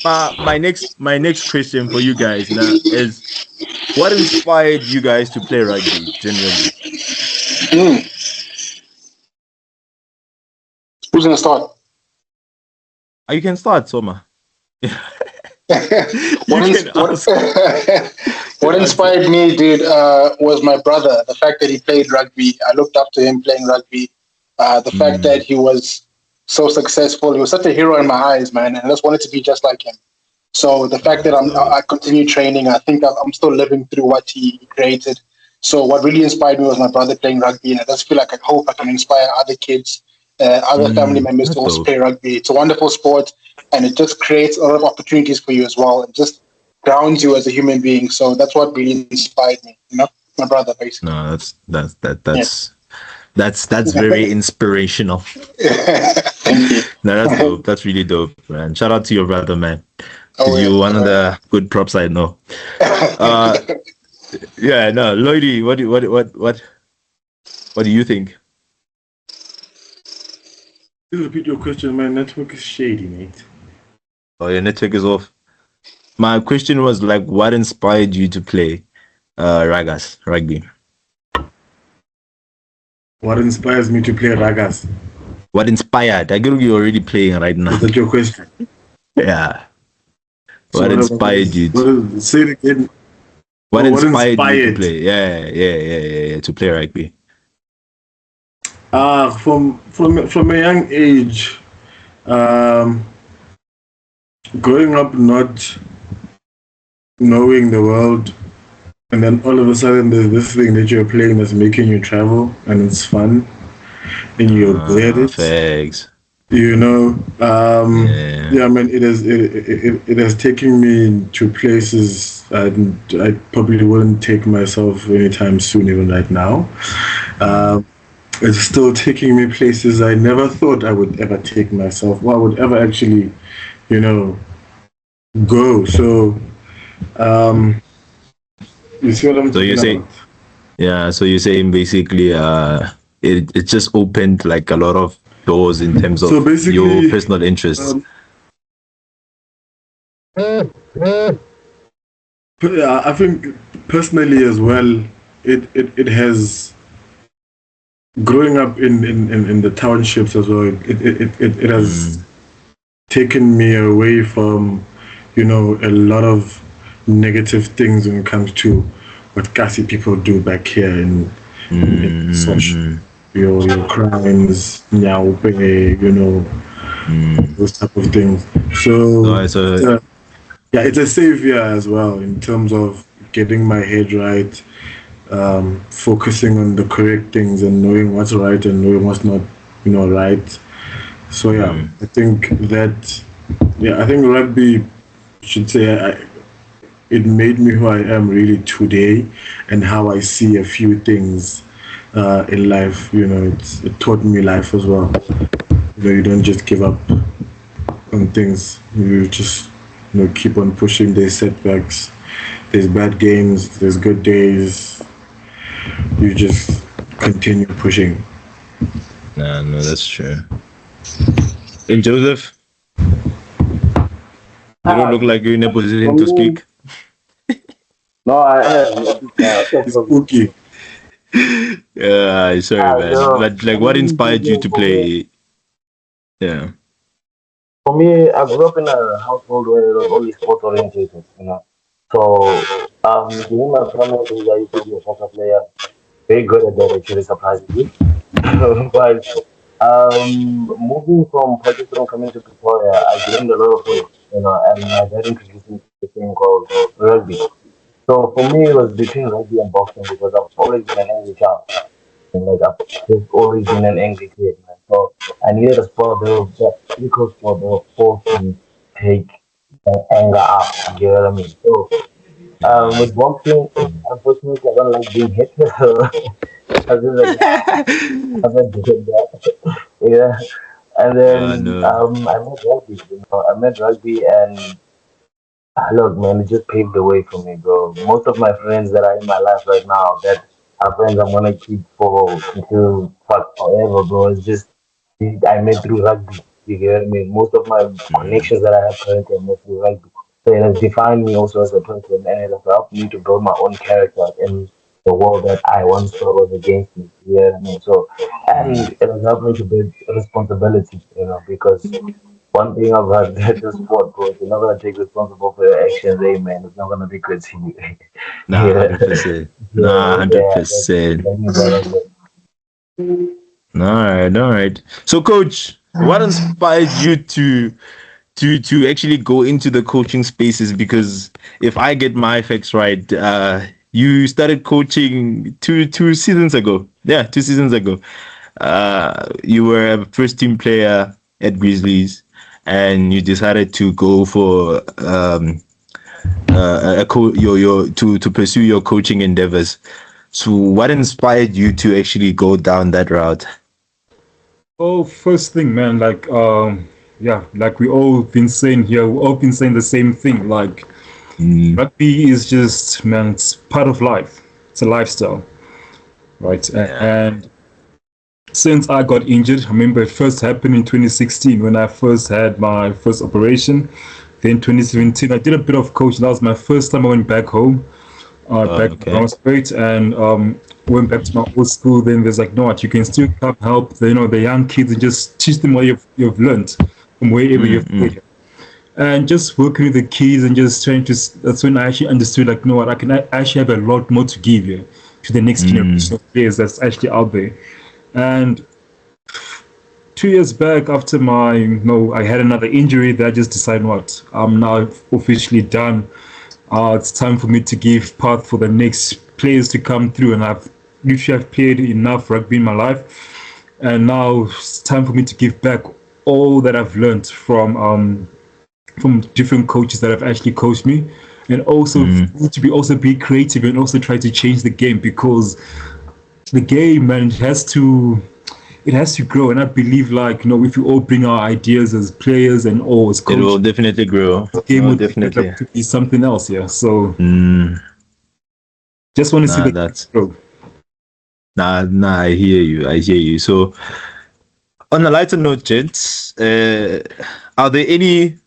my next question for you guys now is, what inspired you guys to play rugby generally? Who's gonna start? You can start, Soma. What inspired me, dude, was my brother. The fact that he played rugby, I looked up to him playing rugby. The fact that he was so successful, he was such a hero in my eyes, man, and I just wanted to be just like him. So the fact that I continue training, I think I'm still living through what he created. So what really inspired me was my brother playing rugby, and I just feel like I hope I can inspire other kids, other family members to also play rugby. It's a wonderful sport, and it just creates a lot of opportunities for you as well. It just grounds you as a human being. So that's what really inspired me, my brother, basically. No, that's very inspirational. Thank you. No, that's dope. That's really dope, man. Shout out to your brother, man. You're one of the good props I know. Yeah, no, LLOYD, what do you think? Please repeat your question. My network is shady, mate. Oh, your network is off. My question was like, what inspired you to play rugby? What inspires me to play ragas? What inspired? I guess you're already playing right now. Is that your question? Yeah. So what inspired you? Say it again. What inspired you to play? Yeah, to play rugby. From a young age, growing up not knowing the world, and then all of a sudden there's this thing that you're playing that's making you travel, and it's fun, and you're good at it. Thanks. I mean, it has taken me to places I probably wouldn't take myself anytime soon, even right now. It's still taking me places I never thought I would ever take myself, or I would ever actually, go. So, you see what I'm So you say, about? yeah. So you're saying basically, it just opened like a lot of doors in terms of your personal interests. I think personally as well, it has. Growing up in the townships as well, it has taken me away from, a lot of negative things when it comes to what Kasi people do back here in such your crimes, those type of things. So yeah, it's a savior as well in terms of getting my head right. Focusing on the correct things and knowing what's right and knowing what's not, right. So I think rugby, should say, it made me who I am really today, and how I see a few things in life. It taught me life as well. You don't just give up on things. You just keep on pushing. There's setbacks, there's bad games, there's good days. You just continue pushing. No, that's true. And Joseph, you don't look like you're in a position to speak. No, I am. It's spooky. Yeah, sorry, man. But like, what inspired you to play? Yeah. For me, I grew up in a household where it was only sport oriented, So, during my primary days, I used to be a soccer player. Very good at that, actually, surprisingly. But moving from Pakistan coming to Pretoria, I gained a lot of weight, and my dad introduced me to this thing called rugby. So for me, it was between rugby and boxing because I've always been an angry child. And I've just always been an angry kid, man. So I needed a sport that physical sport that was forced to take that anger out. You know what I mean? So with boxing, unfortunately, I don't like being hit. So I haven't did that. Yeah. And then I met rugby. I met rugby, and look, man, it just paved the way for me, bro. Most of my friends that are in my life right now, that are friends I'm gonna keep for until forever, bro. It's just I met through rugby. You get what I mean? Most of my connections that I have currently are mostly rugby. So it has defined me also as a person, and it has helped me to build my own character in the world that I once thought was against me. You know what I mean? So, and it has helped me to build responsibility, because one thing I've heard that the sport, bro, if you're not gonna take responsible for your actions, hey man, it's not gonna be good to you. Nah, Yeah, 100%. Nah, yeah, yeah. 100%. That means that as well. All right, all right. So, coach, what inspired you to actually go into the coaching spaces? Because if I get my facts right, you started coaching two seasons ago. Yeah, 2 seasons ago. You were a first team player at Grizzlies, and you decided to go for to pursue your coaching endeavors. So, what inspired you to actually go down that route? Oh, first thing, man, yeah, like we all been saying here, we all been saying the same thing. Like, rugby is just, man, it's part of life. It's a lifestyle, right? And since I got injured, I remember it first happened in 2016 when I first had my first operation. Then 2017, I did a bit of coaching. That was my first time I went back home, back to Brown Spirit, and went back to my old school. Then there's like, no, what, you can still come help the young kids and just teach them what you've learned from wherever you've played. And just working with the kids and just trying to, that's when I actually understood, like, no, what, I can actually have a lot more to give you to the next generation of players that's actually out there. And 2 years back, after I had another injury, that I just decided, what, I'm now officially done. It's time for me to give path for the next players to come through, and I've played enough rugby in my life, and now it's time for me to give back all that I've learned from different coaches that have actually coached me, and also to be creative and also try to change the game, because the game, man, it has to grow. And I believe, like, if you all bring our ideas as players and all as coaches, it will definitely grow. The game will definitely to be something else. Yeah. So just want to see that grow. Nah, I hear you. So on a lighter note, gents, are there any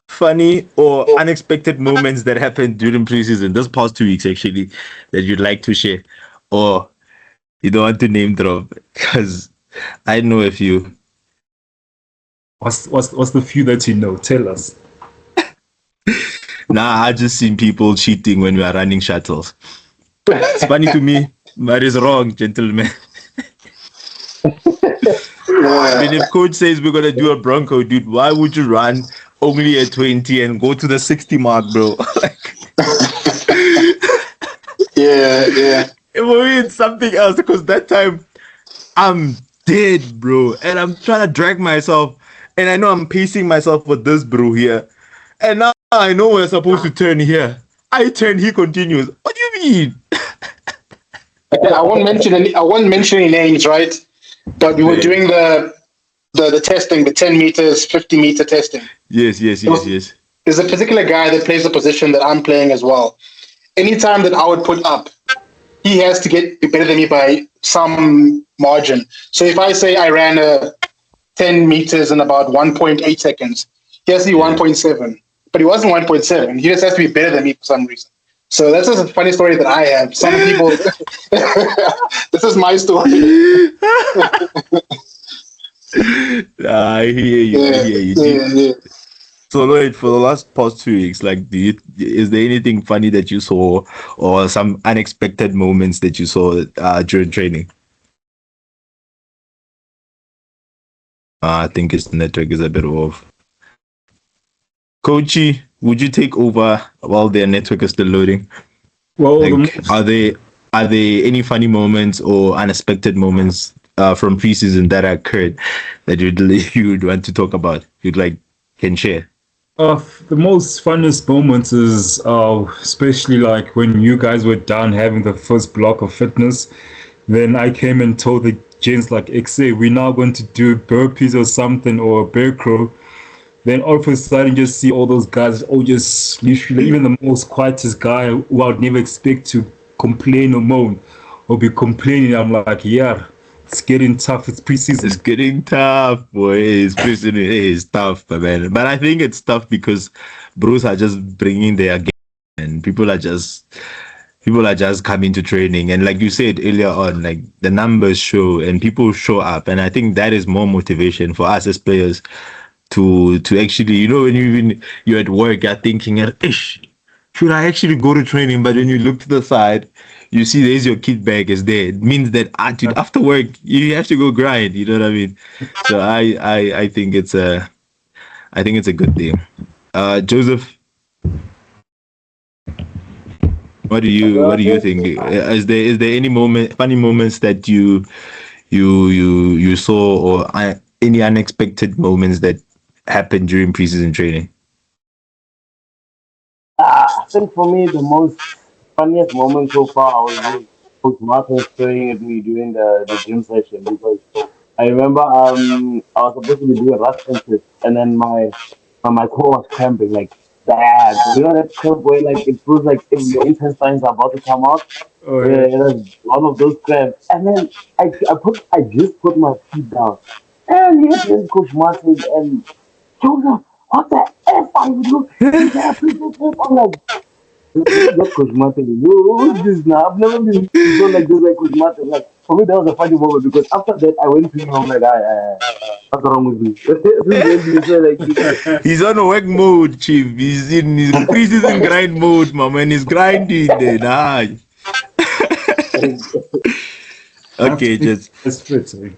funny or unexpected moments that happened during preseason, this past 2 weeks actually, that you'd like to share? Or you don't want to name drop? Because I know a few. What's the few that you know? Tell us. Nah, I just seen people cheating when we are running shuttles. It's funny to me, but it's wrong, gentlemen. I mean, if coach says we're gonna do a Bronco, dude, why would you run only at 20 and go to the 60 mark, bro? Yeah. It will mean something else, because that time I'm dead, bro, and I'm trying to drag myself, and I know I'm pacing myself with this bro here, and now I know we're supposed to turn here. I turn, he continues. What do you mean? I won't mention any names, right? But we were doing the testing, the 10 meters, 50 meter testing. Yes. There's a particular guy that plays the position that I'm playing as well. Anytime that I would put up, he has to be better than me by some margin. So if I say I ran a 10 meters in about 1.8 seconds, he has to be 1.7. But he wasn't 1.7. He just has to be better than me for some reason. So that's just a funny story that I have. Some people, this is my story. I hear you. Yeah. So, Lloyd, for the past 2 weeks, like, is there anything funny that you saw, or some unexpected moments that you saw during training? I think his network is a bit off. Coachy, would you take over while their network is still loading? Well, are there any funny moments or unexpected moments from preseason that occurred that you'd want to talk about? Can share? The most funnest moments is especially like when you guys were done having the first block of fitness. Then I came and told the gents, like, XA, we're now going to do burpees or something, or bear crow. Then all of a sudden, just see all those guys, just literally, even the most quietest guy who I'd never expect to complain or moan or be complaining. I'm like, yeah, It's getting tough. It's preseason. It's getting tough, boy. It is tough, man. But I think it's tough because bros are just bringing their game, and people are just coming to training. And like you said earlier on, like the numbers show and people show up, and I think that is more motivation for us as players to actually, you know, when you're at work, you're thinking, ish, should I actually go to training? But when you look to the side, you see there's your kit bag is there. It means that after work you have to go grind. You know what I mean? So I think it's a good thing. Joseph, what do you think? Is there any funny moments that you saw, or any unexpected moments that happened during preseason training? I think for me, the most funniest moment so far was with Coach Martin staring at me during the gym session because I remember I was supposed to be doing ruck census and then my core was cramping like bad. You know that cramp where like it feels like if your intestines are about to come out. Oh Yeah, yeah. it was one of those cramps. And then I just put my feet down. And here is Coach Martin and Joseph, what the F are you doing? He said, I'm like, just Coach Martin. Who's this now? I've never been so like this like Coach Martin. Like, for me, that was a funny moment because after that, I went to him. I'm like, what's wrong with me? Since then, he said, like, He's on work mode, chief. He's in his preseason grind mode, my man. He's grinding there. Nah. Okay, just That's fit. Sorry.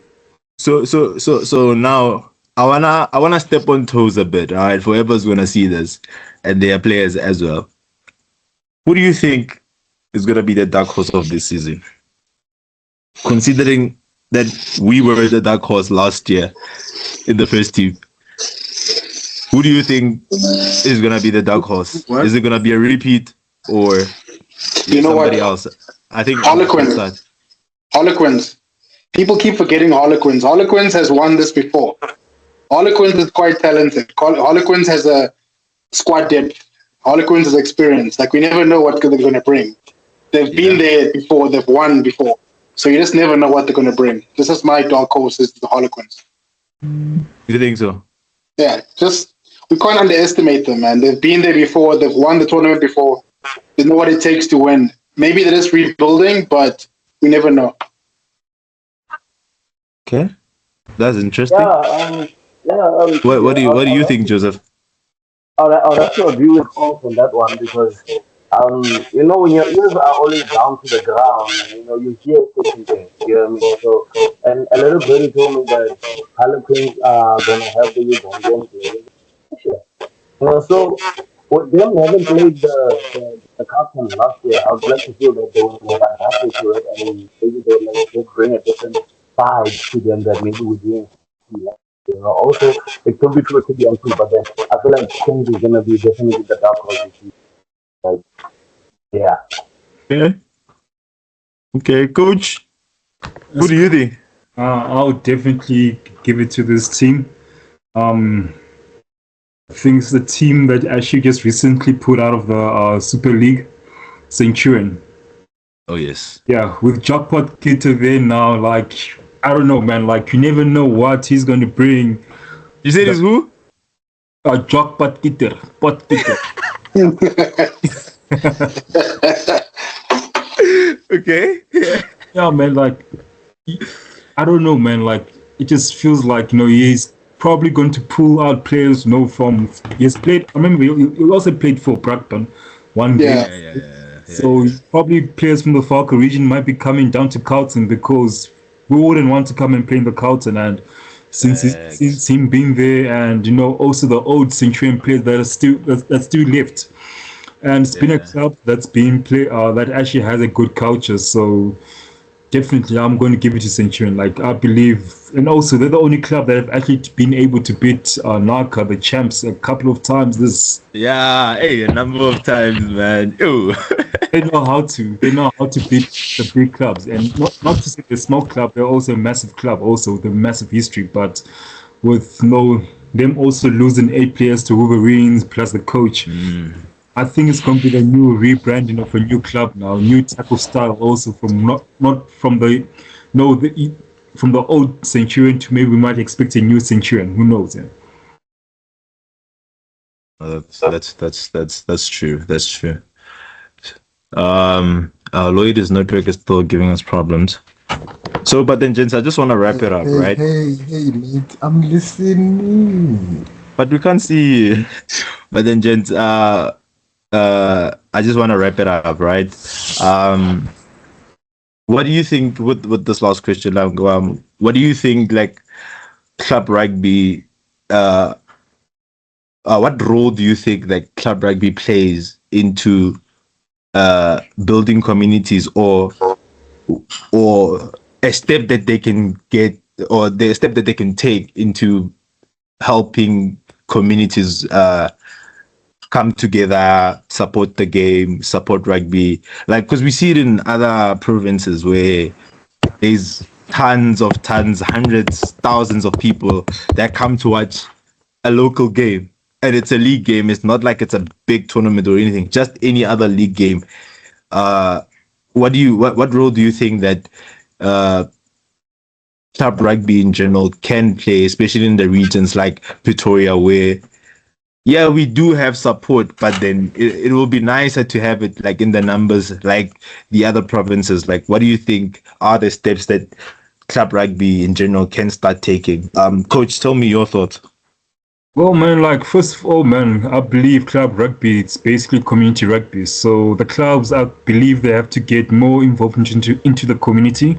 so now I wanna step on toes a bit, all right, for whoever's gonna see this and their players as well. Who do you think is gonna be the dark horse of this season? Considering that we were the dark horse last year in the first team. Who do you think is gonna be the dark horse? What? Is it gonna be a repeat or You know somebody what? else? I think Harlequins. Harlequins. People keep forgetting Harlequins. Harlequins has won this before. Harlequins is quite talented. Harlequins has a squad depth. Harlequins has experience. Like, we never know what they're going to bring. They've been there before. They've won before. So you just never know what they're going to bring. This is my dark horse, is the Harlequins. You think so? Yeah, just, we can't underestimate them, man. They've been there before. They've won the tournament before. They know what it takes to win. Maybe they're just rebuilding, but we never know. Okay, that's interesting. What do you think, Joseph? I'll have to agree with Paul on that one because, you know, when your ears are always down to the ground, you know, you hear certain things, you know what I mean? So, and a little birdie told me that Harlequins are going to have the Ugandan players. Sure. You know, so with them having played the captain last year, I would like to feel that they were adapted to it and maybe they like just bring a different side to them that maybe we didn't see last year. You know, also, it could be true, it could be untrue, but then I feel like change is going to be definitely the dark horse this year. Like, yeah. Yeah. Okay, coach. Who do you think? I'll definitely give it to this team. I think it's the team that actually just recently put out of the Super League, Centurion. Oh yes. Yeah, with Jackpot Kitter there now, like, I don't know, man. Like, you never know what he's going to bring. You said it's who? Jackpot Kitter. Pot Kitter. Okay. Yeah, man, like, I don't know, man. Like, it just feels like, you know, he's probably going to pull out players, you know, he's played, I remember he also played for Brackton one game. Yeah. So probably players from the Falco region might be coming down to Carlton because we wouldn't want to come and play in the Carlton. And since him being there, and you know, also the old Centurion players that still left, and it's been a club that's been that actually has a good culture. So definitely, I'm going to give it to Centurion. Like, I believe, and also they're the only club that have actually been able to beat Naka, the champs, a couple of times. A number of times, man. Ew. They know how to beat the big clubs, and not to say the small club. They're also a massive club, also with a massive history. But with them also losing 8 players to Wolverines plus the coach. I think it's going to be the new rebranding of a new club now, new type of style also from not from the from the old Centurion to maybe we might expect a new Centurion. Who knows? Yeah. That's true. That's true. Lloyd's network is still giving us problems. So, but then, gents, I just want to wrap it up, right? Hey, mate, I'm listening. But we can't see you. But then, gents, I just want to wrap it up, right? What do you think with this last question? What do you think, like, club rugby? What role do you think that club rugby plays into building communities, or a step that they can get, or the step that they can take into helping communities come together, support the game, support rugby? Like, because we see it in other provinces where there's tons, hundreds, thousands of people that come to watch a local game, and it's a league game. It's not like it's a big tournament or anything, just any other league game. What role do you think that club rugby in general can play, especially in the regions like Pretoria, where we do have support, but then it will be nicer to have it like in the numbers like the other provinces? Like, what do you think are the steps that club rugby in general can start taking? Coach, tell me your thoughts. Well, man, like, first of all, man, I believe club rugby, it's basically community rugby. So the clubs, I believe they have to get more involved into the community.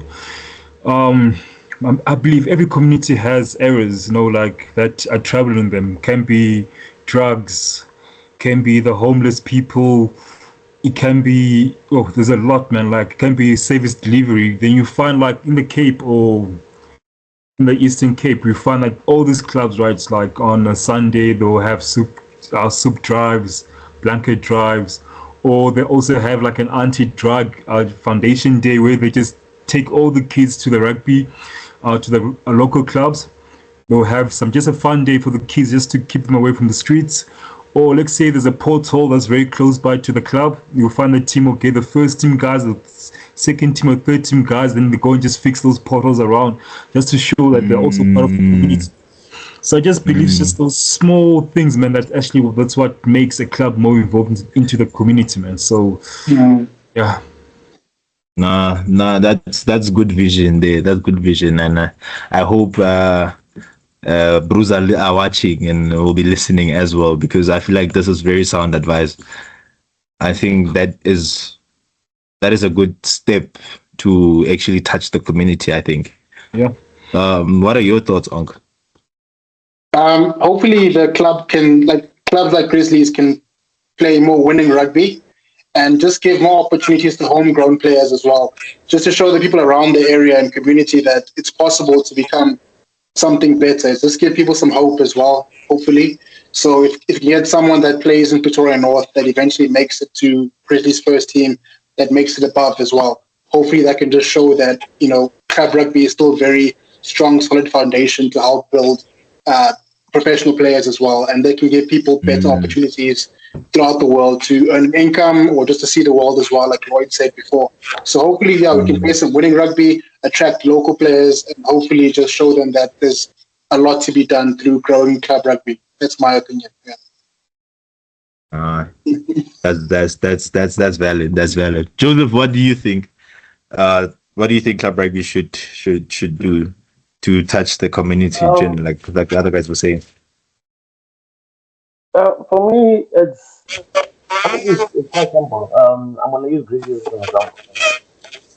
I believe every community has errors, like that are troubling them. Can be drugs, can be the homeless people. It can be, there's a lot, man. Like, it can be service delivery. Then you find, like, in the Cape or in the Eastern Cape, we find like all these clubs, right? It's like on a Sunday they'll have soup drives, blanket drives, or they also have like an anti-drug foundation day where they just take all the kids to the rugby, to the local clubs. They'll have just a fun day for the kids, just to keep them away from the streets. Or let's say there's a porthole that's very close by to the club. You'll find the team, okay, the first team guys, the second team or third team guys, then they go and just fix those potholes around, just to show that they're also part of the community. So I just believe it's just those small things, man, that's what makes a club more involved into the community, man. So, yeah. Nah, that's good vision there. That's good vision, and I hope Bruce are watching and will be listening as well, because I feel like this is very sound advice. I think that is a good step to actually touch the community, I think. Yeah. What are your thoughts, ONKE? Hopefully the clubs like Grizzlies can play more winning rugby and just give more opportunities to homegrown players as well, just to show the people around the area and community that it's possible to become something better. Just give people some hope as well, hopefully. So if you get someone that plays in Pretoria North that eventually makes it to Grizzlies first team, that makes it above as well, hopefully that can just show that, club rugby is still a very strong, solid foundation to help build professional players as well. And they can give people better opportunities throughout the world to earn an income or just to see the world as well, like Lloyd said before. So hopefully, we can play some winning rugby, attract local players, and hopefully just show them that there's a lot to be done through growing club rugby. That's my opinion. Yeah. That's valid. That's valid. Joseph, what do you think? What do you think club rugby should do to touch the community, like the other guys were saying? For me, it's quite simple. I'm gonna use Grizzlies as an example.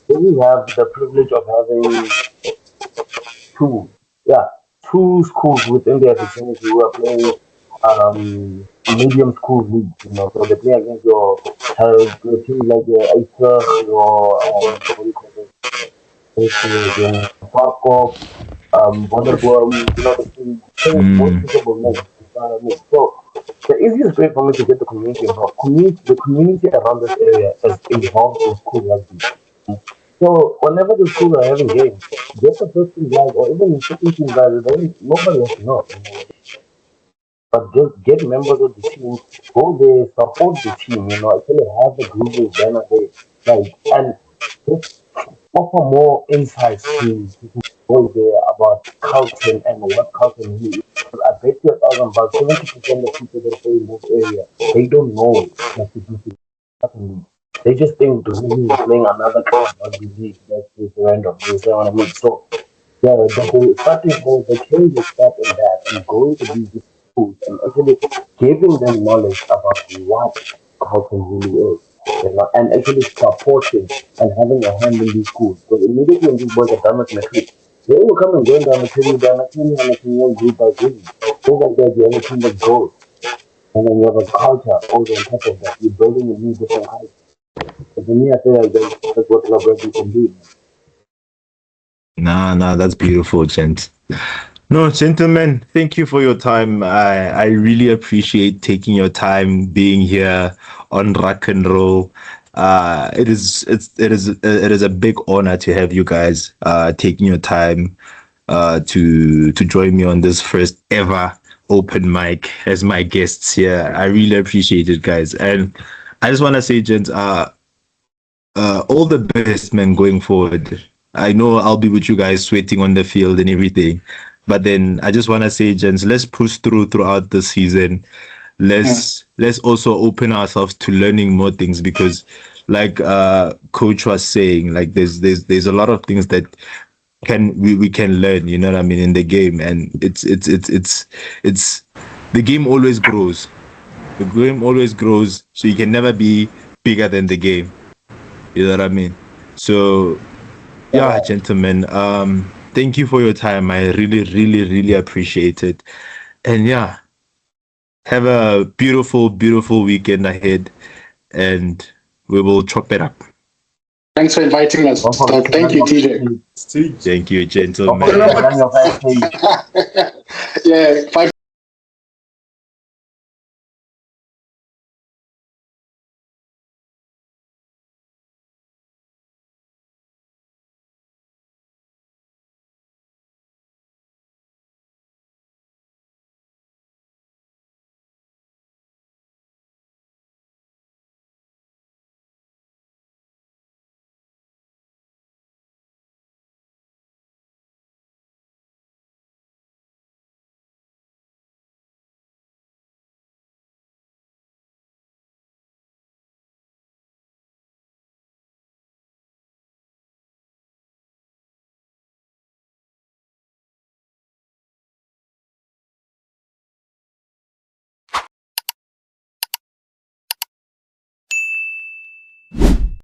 We have the privilege of having two schools within their vicinity who are playing medium school league. So they play against your teams like your Acer, your what do you call it? Your Farkop, Wonderworm. The team most suitable names. You know what I mean? So the easiest way for me to get the community involved, the community around this area is involved in school rugby. So whenever the schools are having games, get the first team guys or even the second team guys, nobody has to know. But just get members of the team, go there, support the team, actually have the group banner there, and just offer more insights to boys there about Carlton and what Carlton really is. I bet you $1,000, 70% of people that stay in this area, they don't know the significance of Carlton League. They just think Grizzlies is playing another club rugby league that's just random. You see what I mean? So yeah, the change is start in that and going to these schools and actually giving them knowledge about what culture really is, and actually supporting and having a hand in these schools. Because immediately when these boys are done with matric, they will come and join the amateur, group by group. Things like that, you have a team that grows. And then you have a culture also on top of that. You're building a new different culture. But to me, I feel like that's what club rugby can do. Nah, that's beautiful, gent. No, gentlemen, thank you for your time. I really appreciate taking your time being here on Rock and Roll. It is a big honor to have you guys taking your time to join me on this first ever open mic as my guests here. I really appreciate it, guys. And I just want to say, gents, all the best, man, going forward. I know I'll be with you guys sweating on the field and everything. But then I just want to say, gents, let's push throughout the season. Let's also open ourselves to learning more things, because like coach was saying, like there's a lot of things that we can learn, you know what I mean, in the game. And it's the game always grows. The game always grows, so you can never be bigger than the game. You know what I mean? So yeah, gentlemen, thank you for your time. I really appreciate it. And yeah, have a beautiful weekend ahead, and we will chop it up. Thanks for inviting us. Thank you, TJ. Thank you, gentlemen. Yeah, 5